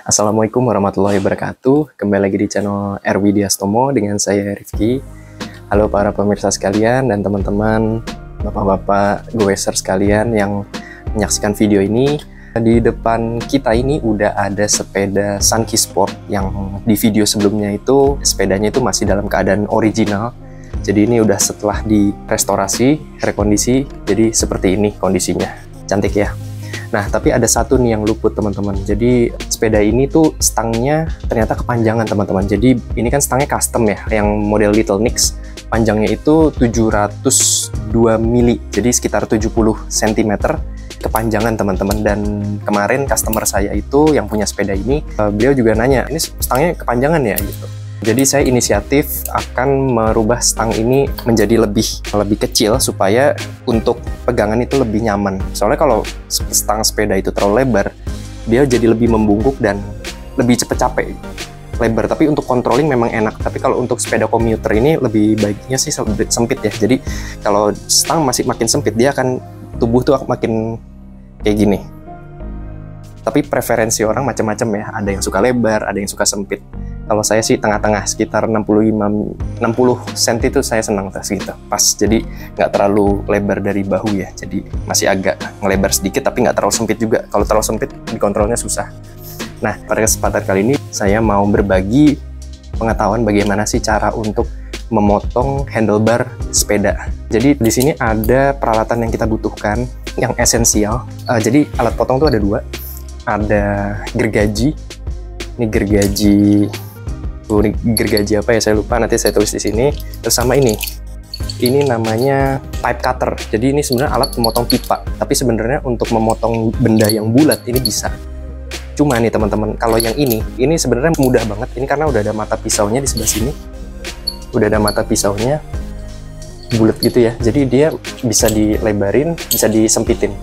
Assalamualaikum warahmatullahi wabarakatuh. Kembali lagi di channel Erwidiastomo dengan saya Rifki. Halo para pemirsa sekalian dan teman-teman, bapak-bapak goeser sekalian yang menyaksikan video ini. Di depan kita ini udah ada sepeda Sunky Sport yang di video sebelumnya itu sepedanya itu masih dalam keadaan original. Jadi ini udah setelah direstorasi, rekondisi, jadi seperti ini kondisinya. Cantik ya. Nah, tapi ada satu nih yang luput teman-teman. Jadi sepeda ini tuh stangnya ternyata kepanjangan teman-teman. Jadi ini kan stangnya custom ya, yang model Little Nix. Panjangnya itu 702 mili, jadi sekitar 70 cm kepanjangan teman-teman. Dan kemarin customer saya itu yang punya sepeda ini, beliau juga nanya, ini stangnya kepanjangan ya gitu. Jadi saya inisiatif akan merubah stang ini menjadi lebih kecil supaya untuk pegangan itu lebih nyaman. Soalnya kalau stang sepeda itu terlalu lebar, dia jadi lebih membungkuk dan lebih cepet capek. Lebar, tapi untuk controlling memang enak. Tapi kalau untuk sepeda komuter ini lebih baiknya sih sempit ya. Jadi kalau stang masih makin sempit, dia akan tubuh tuh makin kayak gini. Tapi preferensi orang macam-macam ya. Ada yang suka lebar, ada yang suka sempit. Kalau saya sih tengah-tengah, sekitar 60 cm itu saya senang segitu. Pas, jadi nggak terlalu lebar dari bahu ya. Jadi masih agak ngelebar sedikit, tapi nggak terlalu sempit juga. Kalau terlalu sempit, dikontrolnya susah. Nah, pada kesempatan kali ini saya mau berbagi pengetahuan bagaimana sih cara untuk memotong handlebar sepeda. Jadi di sini ada peralatan yang kita butuhkan, yang esensial. Jadi alat potong tuh ada dua. Ada gergaji. Ini gergaji apa ya, saya lupa, nanti saya tulis di sini. Terus sama ini namanya pipe cutter. Jadi ini sebenarnya alat memotong pipa, tapi sebenarnya untuk memotong benda yang bulat ini bisa. Cuma nih teman-teman, kalau yang ini sebenarnya mudah banget. Ini karena udah ada mata pisaunya di sebelah sini, udah ada mata pisaunya bulat gitu ya. Jadi dia bisa dilebarin, bisa disempitin.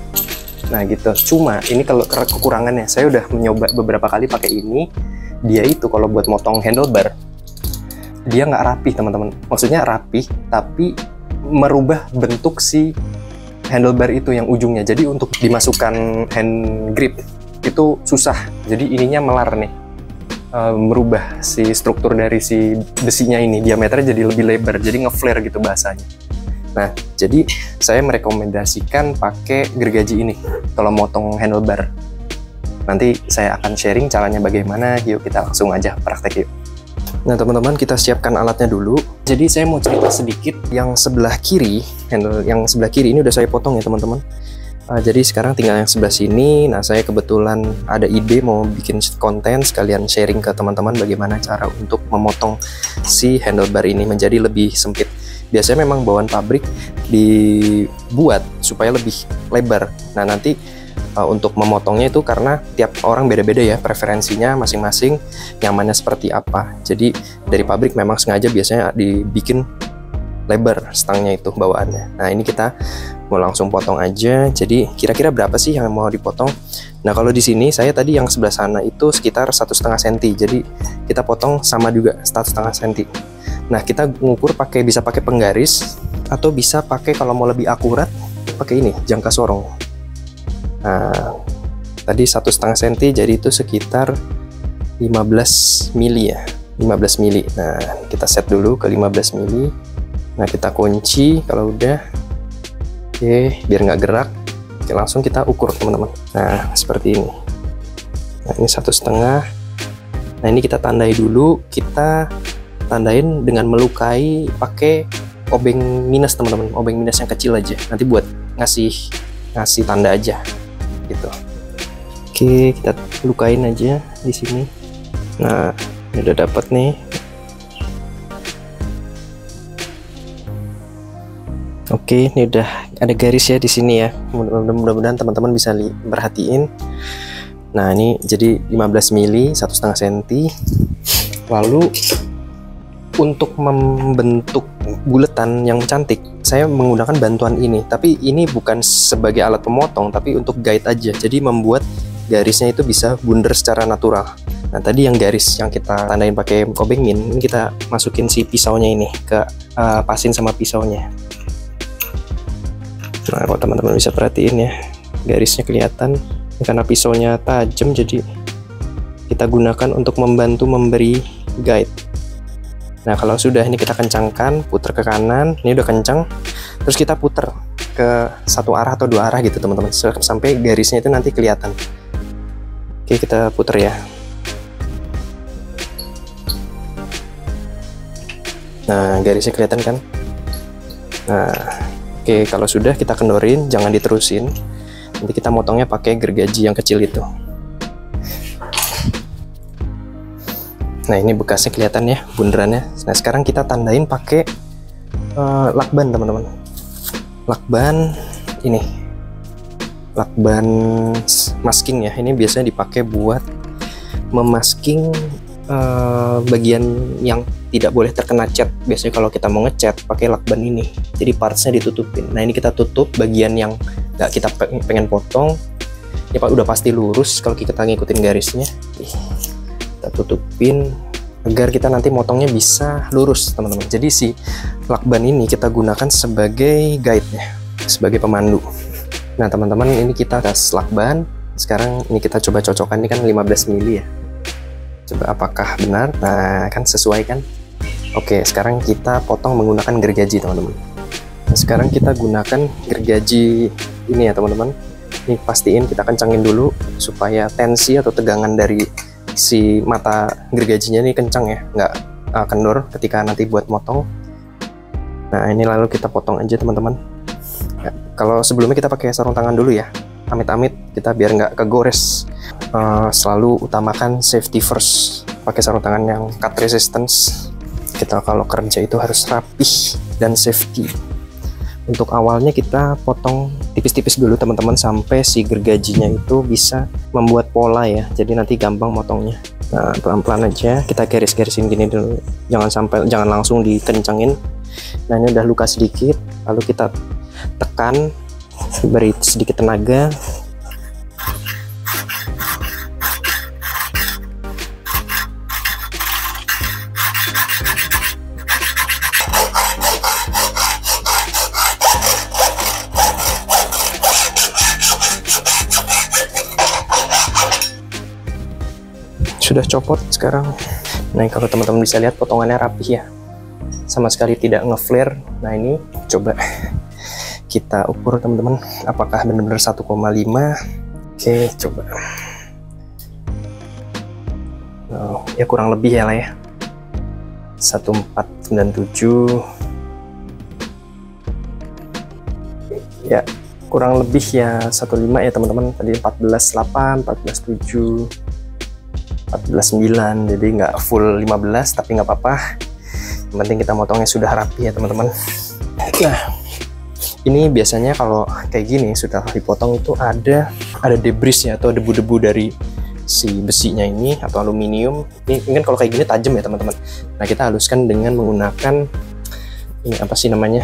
Nah gitu. Cuma ini kalau kekurangannya, saya udah mencoba beberapa kali pakai ini. Dia itu kalau buat motong handlebar, dia nggak rapih teman-teman. Maksudnya rapih, tapi merubah bentuk si handlebar itu yang ujungnya. Jadi untuk dimasukkan hand grip itu susah. Jadi ininya melar nih, merubah si struktur dari si besinya ini. Diameternya jadi lebih lebar, jadi nge-flare gitu bahasanya. Nah, jadi saya merekomendasikan pakai gergaji ini kalau motong handlebar. Nanti saya akan sharing caranya bagaimana. Yuk kita langsung aja praktek yuk. Nah teman-teman, kita siapkan alatnya dulu. Jadi saya mau cerita sedikit. Yang sebelah kiri, handle yang sebelah kiri ini udah saya potong ya teman-teman. Jadi sekarang tinggal yang sebelah sini. Nah saya kebetulan ada ide mau bikin konten sekalian sharing ke teman-teman bagaimana cara untuk memotong si handlebar ini menjadi lebih sempit. Biasanya memang bawaan pabrik dibuat supaya lebih lebar. Nah nanti untuk memotongnya itu karena tiap orang beda-beda ya, preferensinya masing-masing nyamannya seperti apa. Jadi dari pabrik memang sengaja biasanya dibikin lebar stangnya itu bawaannya. Nah ini kita mau langsung potong aja. Jadi kira-kira berapa sih yang mau dipotong? Nah kalau di sini saya tadi yang sebelah sana itu sekitar 1,5 cm. Jadi kita potong sama juga 1,5 cm. Nah kita ngukur bisa pakai penggaris atau bisa pakai, kalau mau lebih akurat, pakai ini jangka sorong. Nah, tadi 1,5 cm, jadi itu sekitar 15 mili ya, 15 mili. Nah, kita set dulu ke 15 mili. Nah, kita kunci kalau udah. Oke, biar nggak gerak. Oke, langsung kita ukur teman-teman. Nah, seperti ini. Nah, ini 1,5. Nah, ini kita tandai dulu. Kita tandain dengan melukai pakai obeng minus teman-teman, obeng minus yang kecil aja. Nanti buat ngasih tanda aja. Gitu. Oke, kita lukain aja di sini. Nah, ini udah dapat nih. Oke, ini udah ada garis ya di sini ya. Mudah-mudahan teman-teman bisa perhatiin. Nah, ini jadi 15 mili, 1,5 cm. Lalu untuk membentuk buletan yang cantik, saya menggunakan bantuan ini. Tapi ini bukan sebagai alat pemotong, tapi untuk guide aja. Jadi membuat garisnya itu bisa bundar secara natural. Nah tadi yang garis yang kita tandain pakai obeng min, ini kita masukin si pisaunya ini ke pasin sama pisaunya. Nah kalau teman-teman bisa perhatiin ya, garisnya kelihatan. Karena pisaunya tajam jadi kita gunakan untuk membantu memberi guide. Nah, kalau sudah ini kita kencangkan, putar ke kanan, ini udah kencang, terus kita putar ke satu arah atau dua arah gitu teman-teman, sampai garisnya itu nanti kelihatan. Oke, kita putar ya. Nah, garisnya kelihatan kan? Nah, oke, kalau sudah kita kendorin, jangan diterusin. Nanti kita motongnya pakai gergaji yang kecil itu. Nah, ini bekasnya kelihatan ya, bundarannya. Nah, sekarang kita tandain pakai lakban teman-teman. Lakban ini, lakban masking ya. Ini biasanya dipakai buat memasking bagian yang tidak boleh terkena cat. Biasanya kalau kita mau ngecat pakai lakban ini, jadi partsnya ditutupin. Nah, ini kita tutup bagian yang nggak kita pengen potong. Ya Pak, udah pasti lurus kalau kita ngikutin garisnya. Kita tutupin agar kita nanti motongnya bisa lurus teman-teman. Jadi si lakban ini kita gunakan sebagai guide ya, sebagai pemandu. Nah teman-teman, ini kita gas lakban. Sekarang ini kita coba cocokkan, ini kan 15 mili ya. Coba apakah benar? Nah, kan sesuai kan? Oke, sekarang kita potong menggunakan gergaji teman-teman. Nah, sekarang kita gunakan gergaji ini ya teman-teman. Ini pastiin kita kencangin dulu supaya tensi atau tegangan dari si mata gergajinya ini kencang ya, nggak kendor ketika nanti buat motong. Nah, ini lalu kita potong aja teman-teman. Ya, kalau sebelumnya kita pakai sarung tangan dulu ya, amit-amit kita biar nggak kegores. Selalu utamakan safety first, pakai sarung tangan yang cut resistance. Kita kalau kerja itu harus rapih dan safety. Untuk awalnya kita potong tipis-tipis dulu teman-teman, sampai si gergajinya itu bisa membuat pola ya, jadi nanti gampang motongnya. Nah, pelan-pelan aja kita garis-garisin gini dulu, jangan langsung dikencangin. Nah, ini udah luka sedikit, lalu kita tekan, beri sedikit tenaga. Sudah copot sekarang. Nah, kalau teman-teman bisa lihat potongannya rapih ya, sama sekali tidak ngeflare. Nah, ini coba kita ukur teman-teman, apakah benar-benar 1,5. Oke, coba. Oh, ya kurang lebih ya lah ya, 1497 ya, kurang lebih ya 15 ya teman-teman. Tadi 14,8, 14,7, 14,9, jadi nggak full 15, tapi nggak apa-apa, yang penting kita motongnya sudah rapi ya teman-teman. Nah, ini biasanya kalau kayak gini sudah dipotong itu ada debris ya, atau debu-debu dari si besinya ini atau aluminium. Ini kan kalau kayak gini tajam ya teman-teman. Nah, kita haluskan dengan menggunakan ini, apa sih namanya,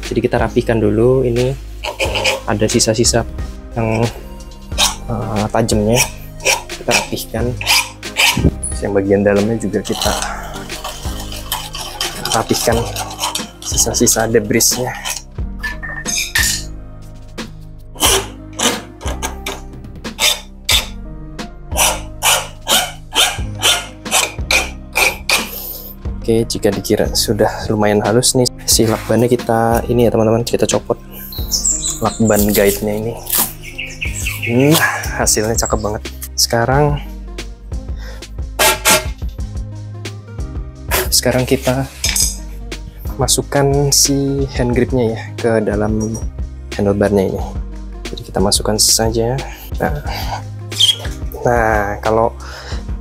jadi kita rapikan dulu. Ini ada sisa-sisa yang tajamnya, kita rapihkan. Yang bagian dalamnya juga kita rapihkan, sisa-sisa debrisnya. Oke, jika dikira sudah lumayan halus nih si lakbannya, kita ini ya teman-teman, kita copot lakban guide-nya ini. Hasilnya cakep banget. Sekarang kita masukkan si hand gripnya ya ke dalam handlebarnya ini. Jadi kita masukkan saja. Nah, kalau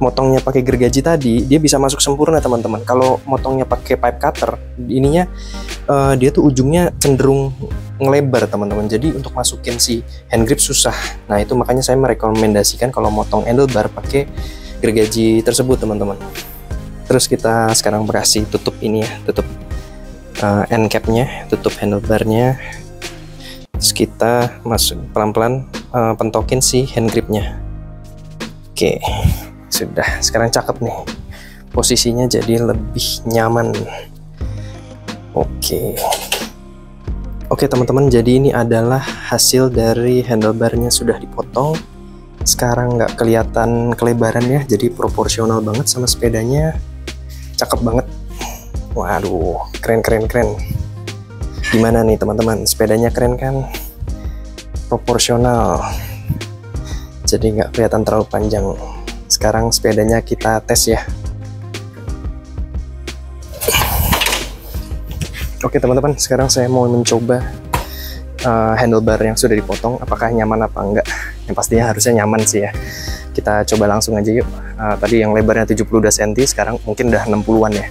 motongnya pakai gergaji tadi, dia bisa masuk sempurna teman-teman. Kalau motongnya pakai pipe cutter, ininya dia tuh ujungnya cenderung ngelebar teman-teman. Jadi untuk masukin si hand grip susah. Nah, itu makanya saya merekomendasikan kalau motong handlebar pakai gergaji tersebut teman-teman. Terus kita sekarang berhasil tutup ini ya, tutup end capnya, tutup handlebarnya. Terus kita masuk pelan-pelan pentokin si hand gripnya. Oke, sudah. Sekarang cakep nih, posisinya jadi lebih nyaman. Oke teman-teman, jadi ini adalah hasil dari handlebarnya sudah dipotong. Sekarang nggak kelihatan kelebarannya, jadi proporsional banget sama sepedanya. Cakep banget. Waduh, keren. Gimana nih teman-teman, sepedanya keren kan? Proporsional, jadi nggak kelihatan terlalu panjang. Sekarang sepedanya kita tes ya. Oke teman-teman, sekarang saya mau mencoba handlebar yang sudah dipotong, apakah nyaman apa enggak. Yang pastinya harusnya nyaman sih ya. Kita coba langsung aja yuk. Tadi yang lebarnya 72 cm, sekarang mungkin udah 60-an ya.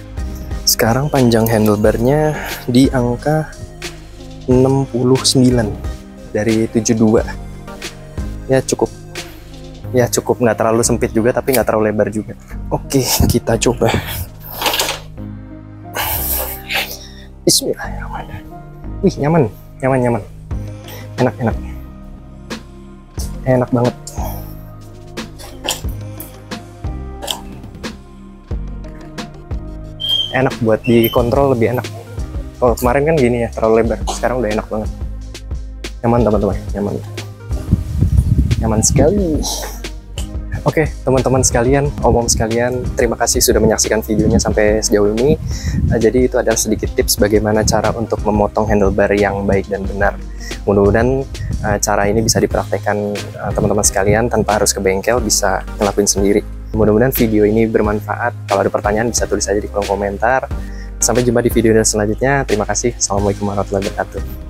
Sekarang panjang handlebarnya di angka 69 dari 72. Ya cukup, nggak terlalu sempit juga tapi nggak terlalu lebar juga. Oke, kita coba. Bismillahirrahmanirrahim. Wih, nyaman. Enak banget. Enak buat dikontrol, lebih enak. Kalau kemarin kan gini ya, terlalu lebar. Sekarang udah enak banget. Nyaman teman-teman, nyaman sekali. Oke teman-teman sekalian, omong sekalian, terima kasih sudah menyaksikan videonya sampai sejauh ini. Jadi itu adalah sedikit tips bagaimana cara untuk memotong handlebar yang baik dan benar. Mudah-mudahan cara ini bisa dipraktekkan teman-teman sekalian tanpa harus ke bengkel, bisa ngelakuin sendiri. Mudah-mudahan video ini bermanfaat. Kalau ada pertanyaan bisa tulis aja di kolom komentar. Sampai jumpa di video selanjutnya. Terima kasih. Assalamualaikum warahmatullahi wabarakatuh.